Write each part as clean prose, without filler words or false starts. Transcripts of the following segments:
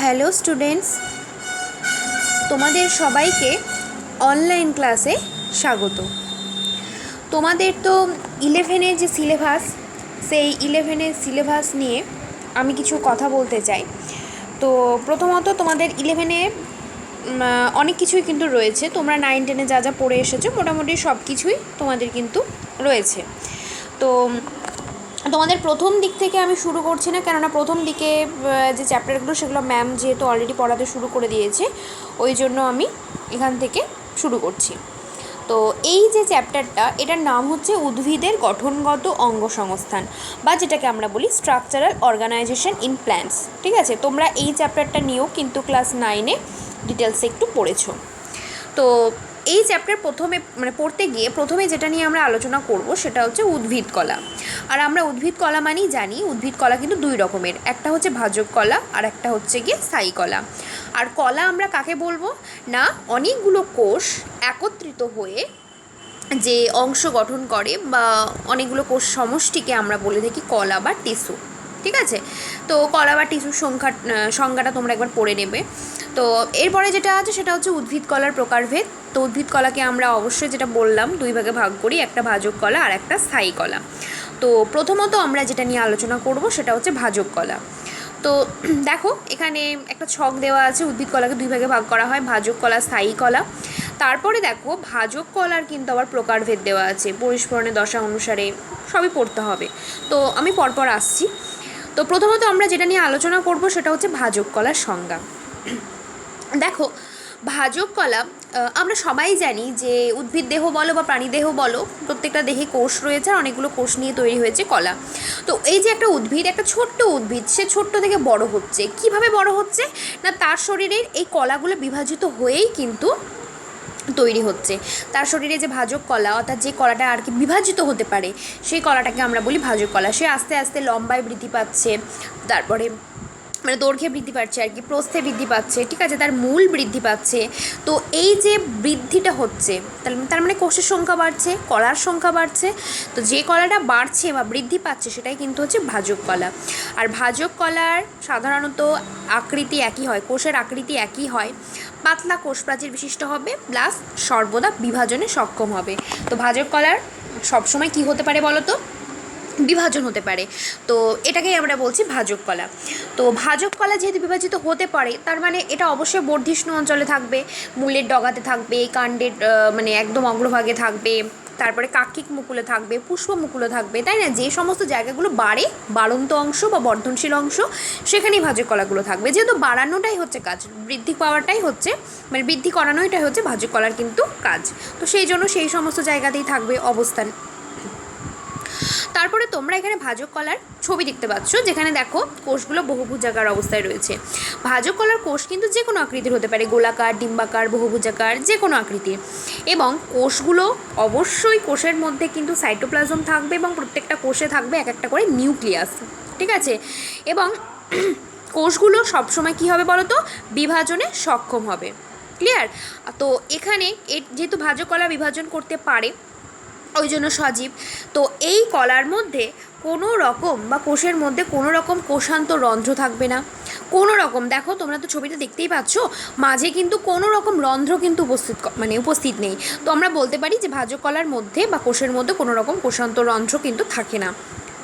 Hello students, তোমাদের সবাইকে online ক্লাসে স্বাগত। তোমাদের তো 11-এর যে সিলেবাস, সেই 11-এর সিলেবাস নিয়ে আমি কিছু কথা বলতে চাই। তো প্রথমত তোমাদের 11-এ অনেক কিছুই কিন্তু রয়েছে। তোমরা 9-10-এ যা যা পড়ে এসেছো মোটামুটি সব কিছুই তোমাদের কিন্তু রয়েছে। তো তোমাদের প্রথম দিক থেকে আমি শুরু করছি না, কেননা প্রথম দিকে যে চ্যাপ্টারগুলো সেগুলো ম্যাম যেহেতু অলরেডি পড়াতে শুরু করে দিয়েছে, ওই জন্য আমি এখান থেকে শুরু করছি। তো এই যে চ্যাপ্টারটা, এটার নাম হচ্ছে উদ্ভিদের গঠনগত অঙ্গসংস্থান, বা যেটাকে আমরা বলি স্ট্রাকচারাল অর্গানাইজেশন ইন প্ল্যান্টস। ঠিক আছে, তোমরা এই চ্যাপ্টারটা নিয়েও কিন্তু ক্লাস 9-এ ডিটেলসে একটু পড়েছো। তো এই চ্যাপ্টার পড়তে গিয়ে প্রথমে যেটা নিয়ে আমরা আলোচনা করব সেটা হচ্ছে উদ্ভিদ কলা। আর আমরা উদ্ভিদ কলা মানেই জানি উদ্ভিদ কলা কিন্তু দুই রকমের, একটা হচ্ছে ভাজক কলা আর একটা হচ্ছে গিয়ে স্থায়ী কলা। আর কলা আমরা কাকে বলবো না, অনেকগুলো কোষ একত্রিত হয়ে যে অংশ গঠন করে বা অনেকগুলো কোষ সমষ্টিকে আমরা বলে থাকি কলা বা টিস্যু। ঠিক আছে, তো কলা বা টিস্যুর সংজ্ঞাটা তোমরা একবার পড়ে নেবে। তো এরপরে যেটা আছে সেটা হচ্ছে উদ্ভিদ কলার প্রকারভেদ। তো উদ্ভিদ কলাকে আমরা অবশ্যই যেটা বললাম দুই ভাগে ভাগ করি, একটা ভাজক কলা আর একটা স্থায়ী কলা। তো প্রথমত আমরা যেটা নিয়ে আলোচনা করব সেটা হচ্ছে ভাজক কলা। তো দেখো এখানে একটা ছক দেওয়া আছে, উদ্ভিদ কলাকে দুই ভাগে ভাগ করা হয়, ভাজক কলা, স্থায়ী কলা। তারপরে দেখো ভাজক কলার কিন্তু আবার প্রকারভেদ দেওয়া আছে, পরিস্ফুরণের দশা অনুসারে সবই পড়তে হবে। তো আমি পরপর আসছি। তো প্রথমত আমরা যেটা নিয়ে আলোচনা করব সেটা হচ্ছে ভাজক কলার সংজ্ঞা। দেখো ভাজক কলা, আমরা সবাই জানি যে উদ্ভিদ দেহ বলো বা প্রাণী দেহ বলো, প্রত্যেকটা দেহে কোষ রয়েছে আর অনেকগুলো কোষ নিয়ে তৈরি হয়েছে কলা। তো এই যে একটা উদ্ভিদ, একটা ছোট্ট উদ্ভিদ, সে ছোট্ট থেকে বড় হচ্ছে। কিভাবে বড় হচ্ছে না, তার শরীরের এই কলাগুলো বিভাজিত হয়েই কিন্তু তৈরি হচ্ছে। তার শরীরে যে ভাজক কলা, অর্থাৎ যে কলাটা আর কি বিভাজিত হতে পারে, সেই কলাটাকে আমরা বলি ভাজক কলা। সে আস্তে আস্তে লম্বায় বৃদ্ধি পাচ্ছে, তারপরে দৈর্ঘ্যে বৃদ্ধি পাচ্ছে আর কি, প্রস্থে বৃদ্ধি পাচ্ছে। ঠিক আছে, তার মূল বৃদ্ধি পাচ্ছে। তো এই যে বৃদ্ধিটা হচ্ছে, তার মানে কোষের সংখ্যা বাড়ছে, কলার সংখ্যা বাড়ছে। তো যে কলাটা বাড়ছে বা বৃদ্ধি পাচ্ছে সেটাই কিন্তু হচ্ছে ভাজক কলা। আর ভাজক কলার সাধারণত আকৃতি একই হয়, কোষের আকৃতি একই হয়, পাতলা কোষ প্রাচীর বিশিষ্ট হবে, প্লাস সর্বদা বিভাজনে সক্ষম হবে। তো ভাজক কলার সবসময় কি হতে পারে বলো তো, বিভাজন হতে পারে। তো এটাকেই আমরা বলছি ভাজক কলা। তো ভাজক কলা যেহেতু বিভাজিত হতে পারে, তার মানে এটা অবশ্যই বর্ধিষ্ণু অঞ্চলে থাকবে, মূলের ডগাতে থাকবে, কাণ্ডের একদম অগ্রভাগে থাকবে, তারপরে কাক্ষিক মুকুলে থাকবে, পুষ্প মুকুলে থাকবে, তাই না? যে সমস্ত জায়গাগুলো বাড়ন্ত অংশ বা বর্ধনশীল অংশ, সেখানেই ভাজক কলাগুলো থাকবে। যেহেতু বাড়ানোটাই হচ্ছে কাজ, বৃদ্ধি পাওয়াটাই হচ্ছে বৃদ্ধি করানোটাই হচ্ছে ভাজক কলার কিন্তু কাজ। তো সেই জন্য সেই সমস্ত জায়গাতেই থাকবে অবস্থান। তারপরে তোমরা এখানে ভাজক কলার ছবি দেখতে পাচ্ছ, যেখানে দেখো কোষগুলো বহুভুজাকার অবস্থায় রয়েছে। ভাজক কলার কোষ কিন্তু যে কোনো আকৃতির হতে পারে, গোলাকার, ডিম্বাকার, বহুভুজাকার, যে কোনো আকৃতির। এবং কোষগুলো অবশ্যই, কোষের মধ্যে কিন্তু সাইটোপ্লাজম থাকবে এবং প্রত্যেকটা কোষে থাকবে এক একটা করে নিউক্লিয়াস। ঠিক আছে, এবং কোষগুলো সবসময় কী হবে বলো তো, বিভাজনে সক্ষম হবে। ক্লিয়ার? তো এখানে যেহেতু ভাজক কলা বিভাজন করতে পারে, ওই জন্য সজীব। তো এই কলার মধ্যে কোনো রকম বা কোষের মধ্যে কোনো রকম কোষান্তর রন্ধ্র থাকবে না। কোনো রকম, দেখো তোমরা তো ছবিটা দেখতেই পাচ্ছ, মাঝে কিন্তু কোনো রকম রন্ধ্র কিন্তু উপস্থিত নেই। তো আমরা বলতে পারি যে ভাজক কলার মধ্যে বা কোষের মধ্যে কোনো রকম কোষান্তর রন্ধ্র কিন্তু থাকে না।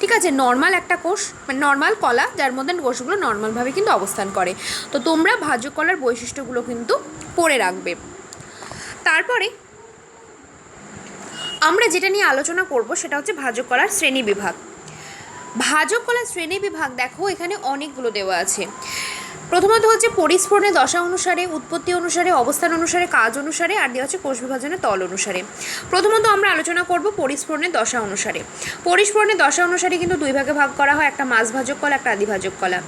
ঠিক আছে, নর্মাল একটা কোষ, নর্মাল কলা, যার মধ্যে কোষগুলো নর্মালভাবে কিন্তু অবস্থান করে। তো তোমরা ভাজক কলার বৈশিষ্ট্যগুলো কিন্তু পড়ে রাখবে। তারপরে আমরা যেটা নিয়ে আলোচনা করব সেটা হচ্ছে ভাজক কলার শ্রেণীবিভাগ। ভাজক কলার শ্রেণীবিভাগ দেখো এখানে অনেকগুলো দেওয়া আছে। প্রথমত হচ্ছে পরিস্ফুরণের দশা অনুসারে, উৎপত্তি অনুসারে, অবস্থান অনুসারে, কাজ অনুসারে, আর দেওয়া হচ্ছে কোষ বিভাজনের তল অনুসারে। প্রথমত আমরা আলোচনা করব পরিস্ফুরণের দশা অনুসারে। পরিস্ফুরণের দশা অনুসারে কিন্তু দুই ভাগে ভাগ করা হয়, একটা মাঝভাজক কলা, একটা আদিভাজক কলা।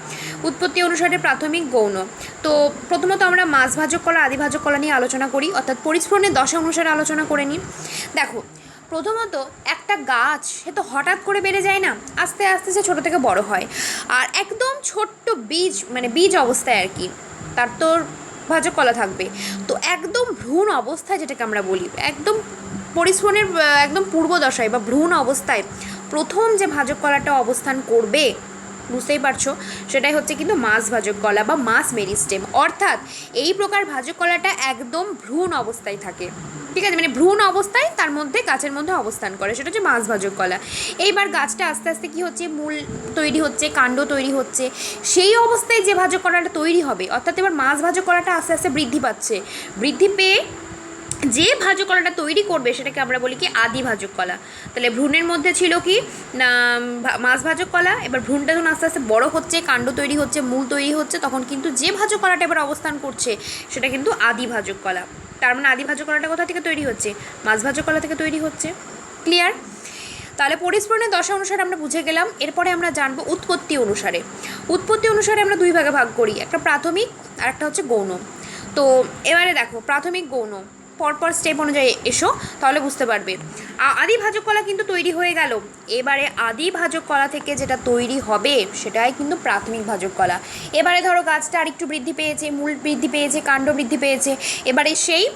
উৎপত্তি অনুসারে প্রাথমিক, গৌণ। তো প্রথমত আমরা মাঝভাজক কলা, আদিভাজক কলা নিয়ে আলোচনা করি, অর্থাৎ পরিস্ফুরণের দশা অনুসারে আলোচনা করে নিই। দেখো প্রথমত একটা গাছ, সে তো হঠাৎ করে বেড়ে যায় না, আস্তে আস্তে সে ছোটো থেকে বড় হয়। আর একদম ছোট্ট বীজ অবস্থায় আর কি তার তো ভাজক কলা থাকবে। তো একদম ভ্রূণ অবস্থায়, যেটাকে আমরা বলি একদম পরিস্ফুরণের একদম পূর্ব দশায় বা ভ্রূণ অবস্থায় প্রথম যে ভাজক কলাটা অবস্থান করবে, বুঝতেই পারছো, সেটাই হচ্ছে কিন্তু মাছ ভাজক কলা বা মাছ মেরিস্টেম। অর্থাৎ এই প্রকার ভাজক কলাটা একদম ভ্রূণ অবস্থায় থাকে, ঠিক আছে, মানে ভ্রূণ অবস্থায় তার মধ্যে গাছের মধ্যে অবস্থান করে, সেটা হচ্ছে মাছ ভাজক কলা। এইবার গাছটা আস্তে আস্তে কী হচ্ছে, মূল তৈরি হচ্ছে, কাণ্ড তৈরি হচ্ছে, সেই অবস্থায় যে ভাজক কলাটা তৈরি হবে, অর্থাৎ এবার মাছ ভাজক কলাটা আস্তে আস্তে বৃদ্ধি পাচ্ছে, বৃদ্ধি পেয়ে যে ভাজক কলাটা তৈরি করবে সেটাকে আমরা বলি কি আদি ভাজক কলা। তাহলে ভ্রূণের মধ্যে ছিল কি না মাছ ভাজক কলা, এবার ভ্রূণটা যখন আস্তে আস্তে বড় হচ্ছে, কাণ্ড তৈরি হচ্ছে, মূল তৈরি হচ্ছে, তখন কিন্তু যে ভাজক কলাটা এবার অবস্থান করছে সেটা কিন্তু আদি ভাজক কলা। তার মানে আদি ভাজক কলাটা কোথা থেকে তৈরি হচ্ছে, মাছ ভাজক কলা থেকে তৈরি হচ্ছে। ক্লিয়ার? তাহলে পরিস্ফুরণের দশা অনুসারে আমরা বুঝে গেলাম। এরপরে আমরা জানবো উৎপত্তি অনুসারে। উৎপত্তি অনুসারে আমরা দুই ভাগে ভাগ করি, একটা প্রাথমিক আর একটা হচ্ছে গৌণ। তো এবারে দেখো প্রাথমিক গৌণ পরপর স্টেপ অনুযায়ী এসো, তাহলে বুঝতে পারবে। আদি ভাজক কলা কিন্তু তৈরি হয়ে গেল, এবারে আদি ভাজক কলা থেকে যেটা তৈরি হবে সেটাই কিন্তু প্রাথমিক ভাজক কলা। এবারে ধরো গাছটা আরেকটু বৃদ্ধি পেয়েছে, মূল বৃদ্ধি পেয়েছে, কাণ্ড বৃদ্ধি পেয়েছে, এবারে সেই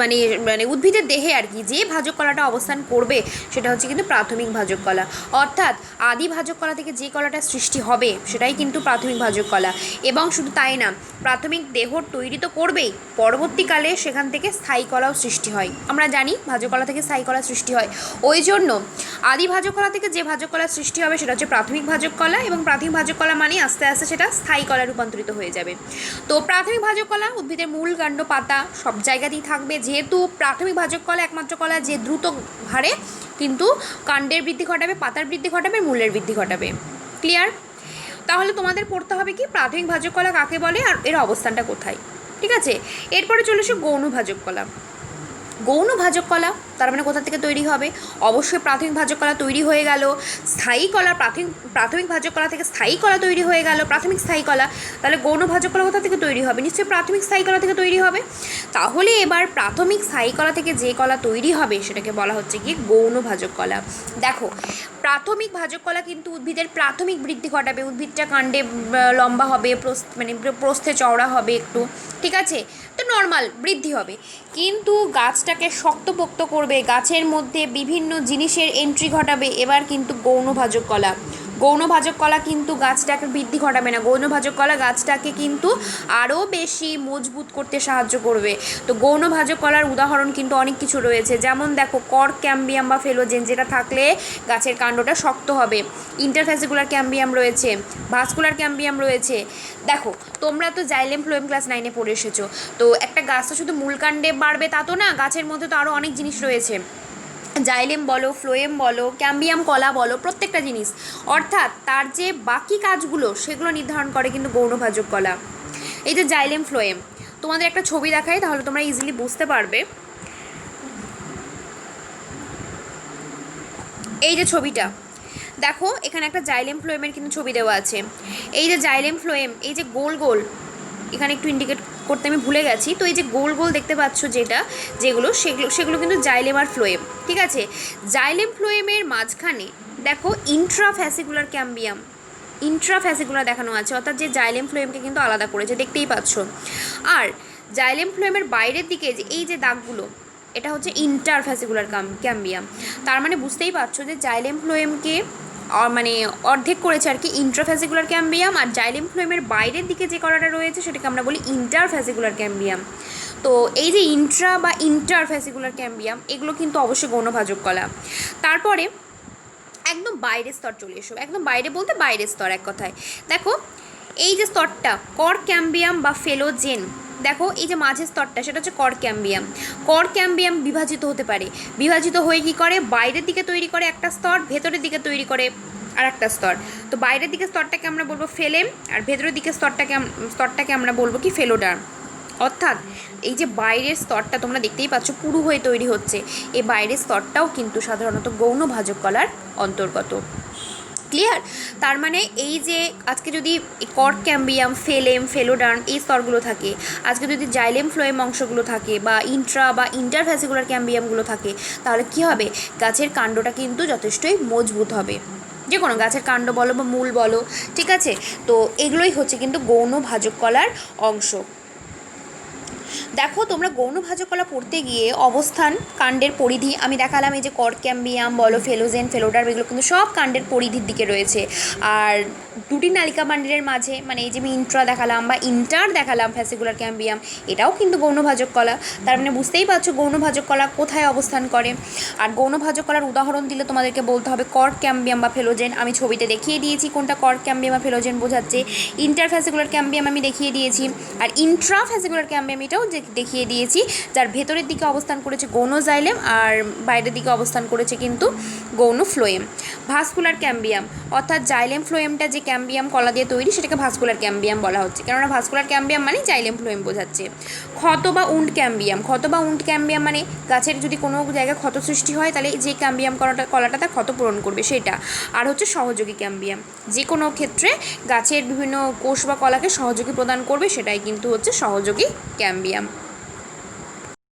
মানে মানে উদ্ভিদের দেহে আর কি যে ভাজক কলাটা অবস্থান করবে সেটা হচ্ছে কিন্তু প্রাথমিক ভাজক কলা। অর্থাৎ আদি ভাজক কলা থেকে যে কলাটা সৃষ্টি হবে সেটাই কিন্তু প্রাথমিক ভাজক কলা। এবং শুধু তাই না, প্রাথমিক দেহ তৈরি তো করবেই, পরবর্তীকালে সেখান থেকে স্থায়ী কলাও সৃষ্টি হয়। আমরা জানি ভাজক কলা থেকে স্থায়ী কলা সৃষ্টি হয়, ওই জন্য আদি ভাজক কলা থেকে যে ভাজক কলা সৃষ্টি হবে সেটা হচ্ছে প্রাথমিক ভাজক কলা, এবং প্রাথমিক ভাজক কলা মানে আস্তে আস্তে সেটা স্থায়ী কলায় রূপান্তরিত হয়ে যাবে। তো প্রাথমিক ভাজক কলা উদ্ভিদের মূল, কাণ্ড, পাতা সব জায়গাতেই থাকবে, যেহেতু প্রাথমিক ভাজক কলা একমাত্র কলা যে দ্রুত হারে কিন্তু কাণ্ডের বৃদ্ধি ঘটাবে, পাতার বৃদ্ধি ঘটাবে, মূলের বৃদ্ধি ঘটাবে। ক্লিয়ার? তাহলে তোমাদের পড়তে হবে কি প্রাথমিক ভাজক কলা কাকে বলে আর এর অবস্থানটা কোথায়। ঠিক আছে, এরপরে চলে এসো গৌণ ভাজক কলা। গৌণ ভাজক কলা তার মানে কোথা থেকে তৈরি হবে, অবশ্যই প্রাথমিক ভাজক কলা তৈরি হয়ে গেল, স্থায়ী কলা প্রাথমিক ভাজক কলা থেকে স্থায়ী কলা তৈরি হয়ে গেল, প্রাথমিক স্থায়ী কলা। তাহলে গৌণ ভাজক কলা কোথা থেকে তৈরি হবে, নিশ্চয়ই প্রাথমিক স্থায়ী কলা থেকে তৈরি হবে। তাহলে এবার প্রাথমিক স্থায়ী কলা থেকে যে কলা তৈরি হবে সেটাকে বলা হচ্ছে কি গৌণ ভাজক কলা। দেখো প্রাথমিক ভাজক কলা কিন্তু উদ্ভিদের প্রাথমিক বৃদ্ধি ঘটাবে, উদ্ভিদটা কাণ্ডে লম্বা হবে, মানে প্রস্থে চওড়া হবে একটু, ঠিক আছে, তো নর্মাল বৃদ্ধি হবে, কিন্তু গাছটাকে শক্তপোক্ত করবে, গাছের মধ্যে বিভিন্ন জিনিসের এন্ট্রি ঘটাবে। এবার কিন্তু গৌণ ভাজক কলা, গৌণ ভাজক কলা কিন্তু গাছটাকে বৃদ্ধি ঘটাবে না, গৌণ ভাজক কলা গাছটাকে কিন্তু আরও বেশি মজবুত করতে সাহায্য করবে। তো গৌণ ভাজক কলার উদাহরণ কিন্তু অনেক কিছু রয়েছে, যেমন দেখো কর্ক ক্যাম্বিয়াম বা ফেলোজেন, যেটা থাকলে গাছের কাণ্ডটা শক্ত হবে। ইন্টারফ্যাসিকুলার ক্যাম্বিয়াম রয়েছে, ভাস্কুলার ক্যাম্বিয়াম রয়েছে। দেখো তোমরা তো জাইলেম ফ্লোয়েম ক্লাস 9-এ পড়ে এসেছো, তো একটা গাছ তো শুধু মূল কাণ্ডে বাড়বে তা তো না, গাছের মধ্যে তো আরও অনেক জিনিস রয়েছে, জাইলেম বলো, ফ্লোয়েম বলো, ক্যাম্বিয়াম কলা বলো, প্রত্যেকটা জিনিস, অর্থাৎ তার যে বাকি কাজগুলো সেগুলো নির্ধারণ করে কিন্তু গৌণ ভাজক কলা। এই যে জাইলেম ফ্লোয়েম, তোমাদের একটা ছবি দেখাই তাহলে তোমরা ইজিলি বুঝতে পারবে। এই যে ছবিটা দেখো, এখানে একটা জাইলেম ফ্লোয়েমের কিন্তু ছবি দেওয়া আছে। এই যে জাইলেম ফ্লোয়েম, এই যে গোল গোল, এখানে একটু ইন্ডিকেট করতে আমি ভুলে গেছি, তো এই যে গোল গোল দেখতে পাচ্ছ যেগুলো সেগুলো কিন্তু জাইলেম আর ফ্লোয়েম, ঠিক আছে। জাইলেম ফ্লোয়েমের মাঝখানে দেখো ইন্ট্রাফ্যাসিকুলার ক্যাম্বিয়াম, ইন্ট্রাফ্যাসিকুলার দেখানো আছে, অর্থাৎ যে জাইলেম ফ্লোয়েমকে কিন্তু আলাদা করেছে, দেখতেই পাচ্ছ। আর জাইলেম ফ্লোয়েমের বাইরের দিকে যে এই যে দাগগুলো, এটা হচ্ছে ইন্টারফ্যাসিকুলার ক্যাম্বিয়াম। তার মানে বুঝতেই পারছো যে জাইলেম ফ্লোয়েমকে মানে অর্ধেক করেছে আর কি ইন্ট্রাফ্যাসিকুলার ক্যাম্বিয়াম, আর জাইলেম ফ্লোয়েমের বাইরের দিকে যে কলাটা রয়েছে সেটাকে আমরা বলি ইন্টারফ্যাসিকুলার ক্যাম্বিয়াম। তো এই যে ইন্ট্রা বা ইন্টারফ্যাসিকুলার ক্যাম্বিয়াম এগুলো কিন্তু অবশ্যই গৌণ ভাজক কলা। তারপরে একদম বাইরের স্তর চলে এসো, একদম বাইরে বলতে বাইরের স্তর এক কথায়। দেখো এই যে স্তরটা কর্ক ক্যাম্বিয়াম বা ফেলোজেন, দেখো এই যে মাঝের স্তরটা সেটা হচ্ছে কর্ক ক্যাম্বিয়াম। কর্ক ক্যাম্বিয়াম বিভাজিত হতে পারে, বিভাজিত হয়ে কী করে, বাইরের দিকে তৈরি করে একটা স্তর, ভেতরের দিকে তৈরি করে আর একটা স্তর। তো বাইরের দিকে স্তরটাকে আমরা বলবো ফেলেম, আর ভেতরের দিকে স্তরটাকে আমরা বলবো কি ফেলোডার্ম। অর্থাৎ এই যে বাইরের স্তরটা তোমরা দেখতেই পাচ্ছ পুরু হয়ে তৈরি হচ্ছে, এই বাইরের স্তরটাও কিন্তু সাধারণত গৌণ ভাজক কলার অন্তর্গত। ক্লিয়ার? তার মানে এই যে আজকে যদি কর্ক ক্যাম্বিয়াম, ফেলেম, ফেলোডার্ম এই স্তরগুলো থাকে, আজকে যদি জাইলেম ফ্লোয়েম অংশগুলো থাকে বা ইন্ট্রা বা ইন্টারফ্যাসিকুলার ক্যাম্বিয়ামগুলো থাকে, তাহলে কী হবে, গাছের কাণ্ডটা কিন্তু যথেষ্টই মজবুত হবে, যে কোনো গাছের কাণ্ড বলো বা মূল বলো, ঠিক আছে। তো এগুলোই হচ্ছে কিন্তু গৌণ ভাজক কলার অংশ। দেখো তোমরা গৌণভাজক কলা পড়তে গিয়ে অবস্থান, কাণ্ডের পরিধি আমি দেখালাম, এই যে কর্ড ক্যাম্বিয়াম বলো, ফেলোজেন, ফেলোডার্ম, এগুলো কিন্তু সব কাণ্ডের পরিধির দিকে রয়েছে। আর দুটি নালিকা বান্ডিলের মাঝে, মানে এই যে আমি ইন্ট্রা দেখালাম বা ইন্টার দেখালাম ফ্যাসিকুলার ক্যাম্বিয়াম, এটাও কিন্তু গৌণভাজক কলা। তার মানে বুঝতেই পারছো গৌণভাজক কলা কোথায় অবস্থান করে। আর গৌণভাজক কলার উদাহরণ দিলে তোমাদেরকে বলতে হবে কর্ড ক্যাম্বিয়াম বা ফেলোজেন। আমি ছবিতে দেখিয়ে দিয়েছি কোনটা কর্ড ক্যাম্বিয়াম বা ফেলোজেন বোঝাচ্ছে। ইন্টার ফ্যাসিকুলার ক্যাম্বিয়াম আমি দেখিয়ে দিয়েছি, আর ইন্ট্রা ফ্যাসিকুলার ক্যাম্বিয়াম এটাও দেখিয়ে দিয়েছি, যার ভেতরের দিকে অবস্থান করেছে গৌণজাইলেম আর বাইরের দিকে অবস্থান করেছে কিন্তু গৌণ ফ্লোয়েম। ভাস্কুলার ক্যাম্বিয়াম অর্থাৎ জাইলেম ফ্লোয়েমটা যে ক্যাম্বিয়াম কলা দিয়ে তৈরি, সেটাকে ভাস্কুলার ক্যাম্বিয়াম বলা হচ্ছে, কেননা ভাস্কুলার ক্যাম্বিয়াম মানে জাইলেম ফ্লোয়েম বোঝাচ্ছে। ক্ষত বা উন্ড ক্যাম্বিয়াম, ক্ষত বা উন্ড ক্যাম্বিয়াম মানে গাছের যদি কোনো জায়গায় ক্ষত সৃষ্টি হয় তাহলে যে ক্যাম্বিয়াম কলাটা তার ক্ষত পূরণ করবে সেটা। আর হচ্ছে সহযোগী ক্যাম্বিয়াম, যে কোনো ক্ষেত্রে গাছের বিভিন্ন কোষ বা কলাকে সহযোগী প্রদান করবে, সেটাই কিন্তু হচ্ছে সহযোগী ক্যাম্বিয়াম।